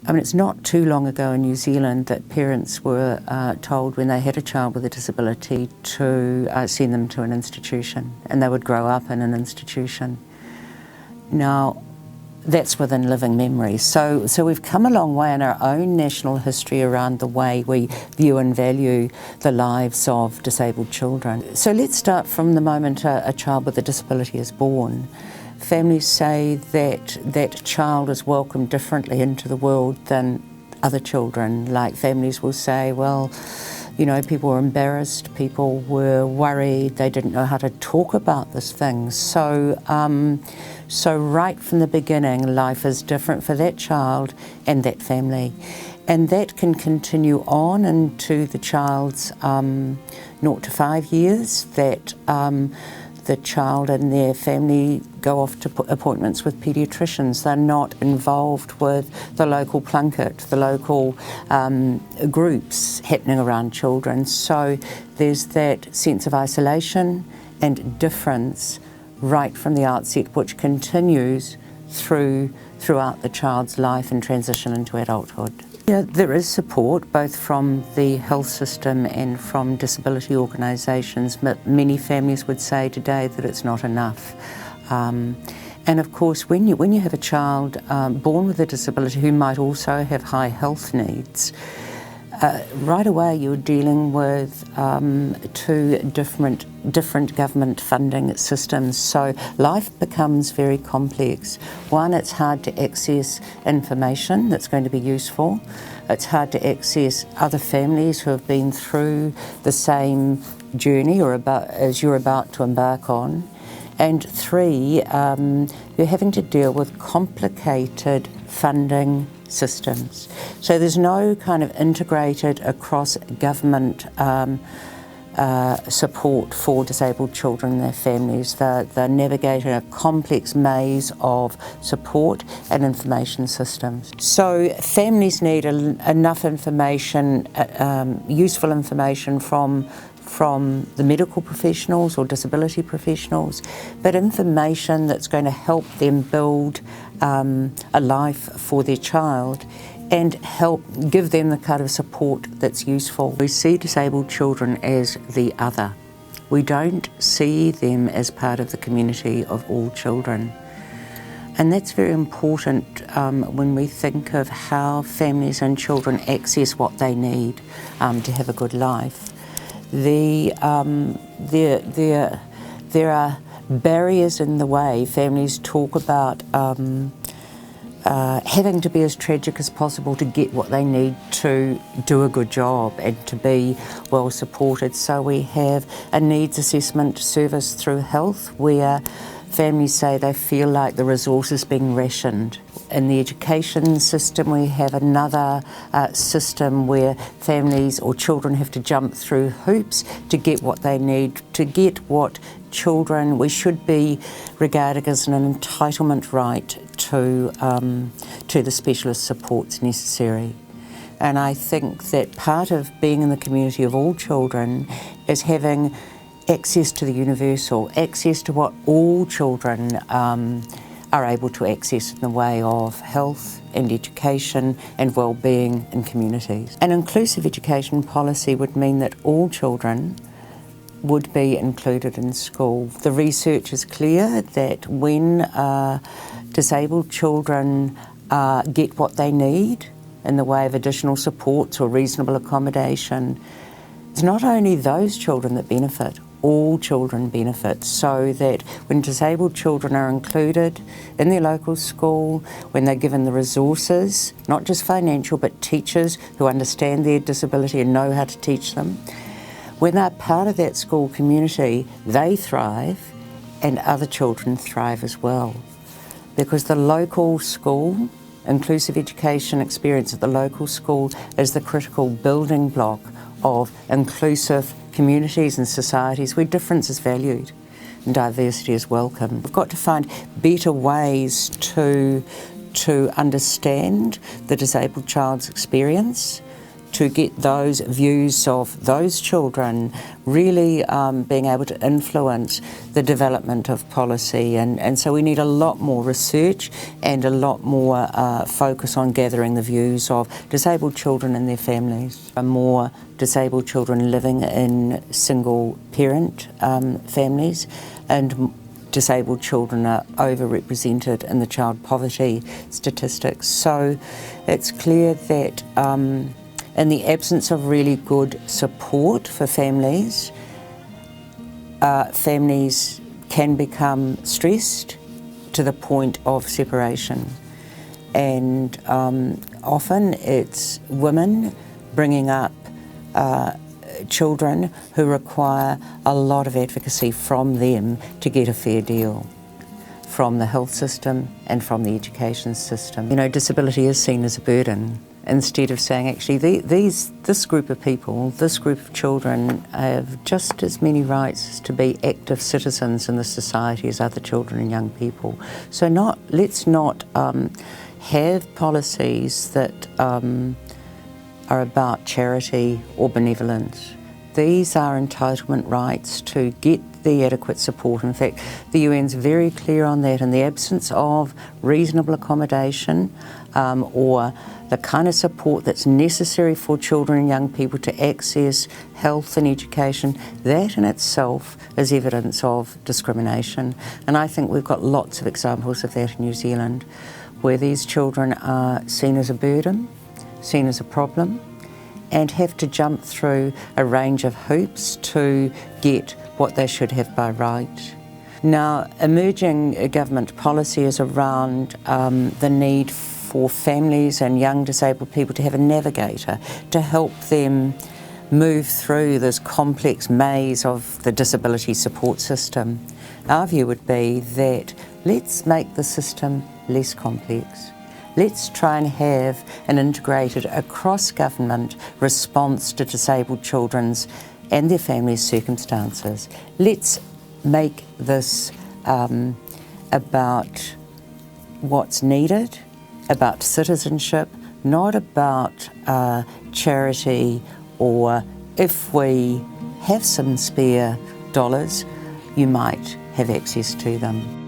I mean, it's not too long ago in New Zealand that parents were told when they had a child with a disability to send them to an institution, and they would grow up in an institution. Now, that's within living memory. So we've come a long way in our own national history around the way we view and value the lives of disabled children. So let's start from the moment a child with a disability is born. Families say that that child is welcomed differently into the world than other children. Like, families will say, well, you know, people were embarrassed, people were worried, they didn't know how to talk about this thing. So right from the beginning, life is different for that child and that family. And that can continue on into the child's 0 to 5 years, that the child and their family go off to appointments with paediatricians. They're not involved with the local plunket, the local groups happening around children. So there's that sense of isolation and difference right from the outset, which continues throughout the child's life and transition into adulthood. Yeah, there is support both from the health system and from disability organisations, but many families would say today that it's not enough. And of course, when you have a child born with a disability who might also have high health needs, right away you're dealing with two different government funding systems. So life becomes very complex. One, it's hard to access information that's going to be useful. It's hard to access other families who have been through the same journey as you're about to embark on. And 3, you're having to deal with complicated funding systems. So there's no kind of integrated across government support for disabled children and their families. They're navigating a complex maze of support and information systems. So families need enough information, useful information from the medical professionals or disability professionals, but information that's going to help them build a life for their child and help give them the kind of support that's useful. We see disabled children as the other. We don't see them as part of the community of all children. And that's very important when we think of how families and children access what they need to have a good life. There are barriers in the way. Families talk about having to be as tragic as possible to get what they need to do a good job and to be well supported. So we have a needs assessment service through health where families say they feel like the resource is being rationed. In the education system, we have another system where families or children have to jump through hoops to get what they need, to get what children, we should be regarded as an entitlement right to the specialist supports necessary. And I think that part of being in the community of all children is having access to the universal, access to what all children are able to access in the way of health and education and well-being in communities. An inclusive education policy would mean that all children would be included in school. The research is clear that when disabled children get what they need in the way of additional supports or reasonable accommodation, it's not only those children that benefit, all children benefit, so that when disabled children are included in their local school, when they're given the resources, not just financial, but teachers who understand their disability and know how to teach them, when they're part of that school community, they thrive and other children thrive as well. Because the local school, inclusive education experience at the local school is the critical building block of inclusive communities and societies where difference is valued and diversity is welcome. We've got to find better ways to understand the disabled child's experience, to get those views of those children really being able to influence the development of policy. And so we need a lot more research and a lot more focus on gathering the views of disabled children and their families. More disabled children living in single parent families, and disabled children are overrepresented in the child poverty statistics. So it's clear that in the absence of really good support for families, families can become stressed to the point of separation. And often it's women bringing up children who require a lot of advocacy from them to get a fair deal, from the health system and from the education system. You know, disability is seen as a burden, instead of saying, actually, this group of people, this group of children have just as many rights to be active citizens in the society as other children and young people. So let's not have policies that are about charity or benevolence. These are entitlement rights to get the adequate support. In fact, the UN's very clear on that. In the absence of reasonable accommodation or the kind of support that's necessary for children and young people to access health and education, that in itself is evidence of discrimination. And I think we've got lots of examples of that in New Zealand, where these children are seen as a burden, seen as a problem, and have to jump through a range of hoops to get what they should have by right. Now, emerging government policy is around the need for families and young disabled people to have a navigator to help them move through this complex maze of the disability support system. Our view would be that let's make the system less complex. Let's try and have an integrated across-government response to disabled children's and their families' circumstances. Let's make this about what's needed, about citizenship, not about charity, or if we have some spare dollars, you might have access to them.